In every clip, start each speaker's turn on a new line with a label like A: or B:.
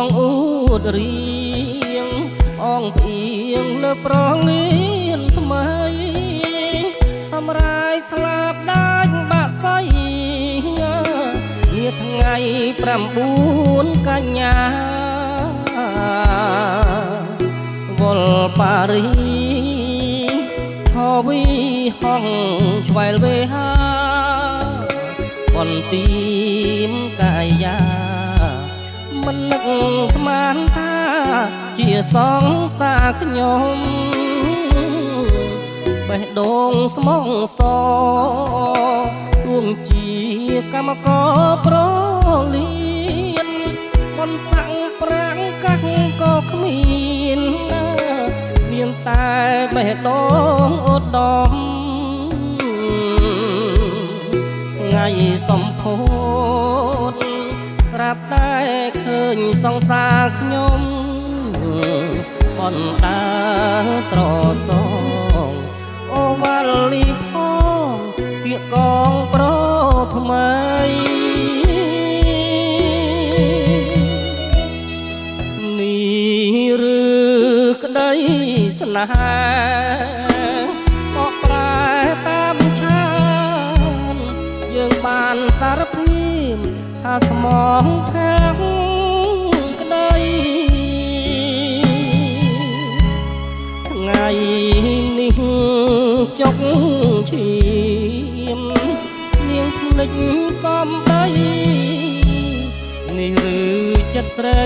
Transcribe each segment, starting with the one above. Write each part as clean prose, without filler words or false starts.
A: ងអ៊ូតរៀងអងផ្អៀងលើប្រលៀនថ្មីសម្រាយស្លាប់ដាច់បាក់សៃងារថ្ងៃ9កញ្ញាវល់ប៉ារីឈរវីហងឆ្វែលវេហាបន្ទាមកាយាមិននឹកស្មានថាជាសងសាខ្ញុំបេះដូងស្មងសទួងជាកម្មករប្រលៀនប៉ុនសាំងប្រាំងកាក់ក៏គ្មានមានតែបេះដូងអូតដំថ្ងៃសំផូតស្រាប់តែឃើញសង្សារខ្ញុំប៉ុនដើរត្រសងអូវ៉ាលីផងពាក្យកងប្រថ្មីនេះឬក្តីស្នេហាក៏ប្រែតាមឆានយើងបានសារភាពថាស្មងខាងក្តីថ្ងៃនេះចុកឈាមនាងភ្លេចសំដីនេះឬចិត្តស្រី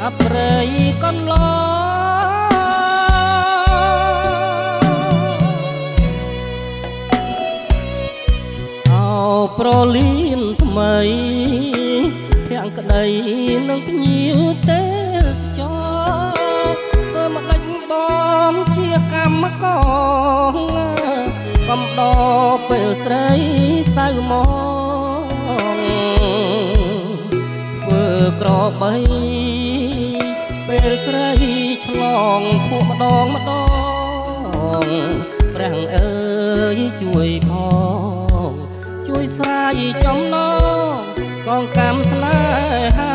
A: អប្រិយកន្លងប្រលៀនថ្មីភាំងក្តីនឹងភ្ញៀវទេសចរធ្វើមកដេញបងជាកម្មករកំដរពេលស្រីសៅមកធ្វើក្របីពេលស្រីឆ្លងភក់ម្ដងព្រះអើយជួយផងជួយស្រាយចំណងកងកម្មស្នេហា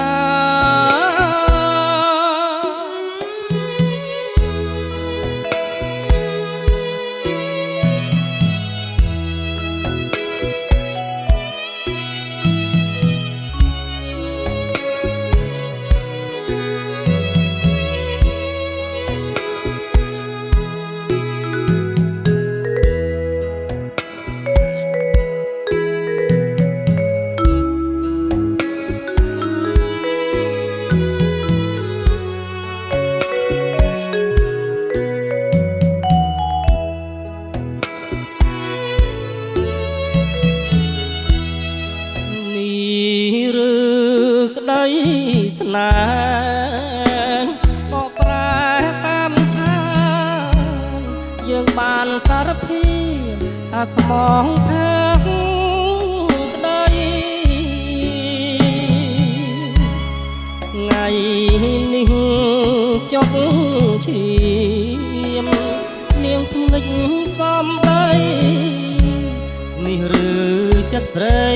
A: ក្តីស្នេហ៍ក៏ប្រែតាមឆានយើងបានសារភាពថាស្មងខាងក្តីថ្ងៃនេះចុកឈាមនាងភ្លេចសំដីនេះឬចិត្តស្រី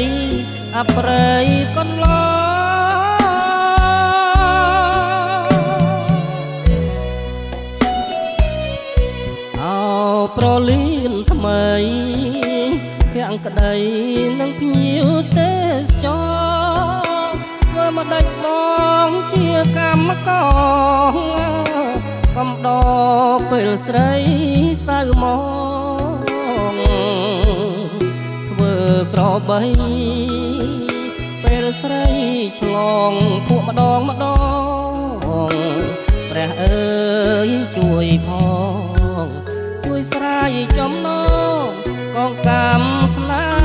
A: អប្រិយកន្លងប្រលៀនថ្មីភាំងក្តីនឹងភ្ញៀវទេសចរធ្វើមកដាច់បងជាកម្មករកំដរពេលស្រីសៅមកធ្វើក្របីពេលស្រីឆ្លងភក់ម្ដងព្រះអើយជួយផងជួយស្រាយចំណងកងកម្មស្នេហ៍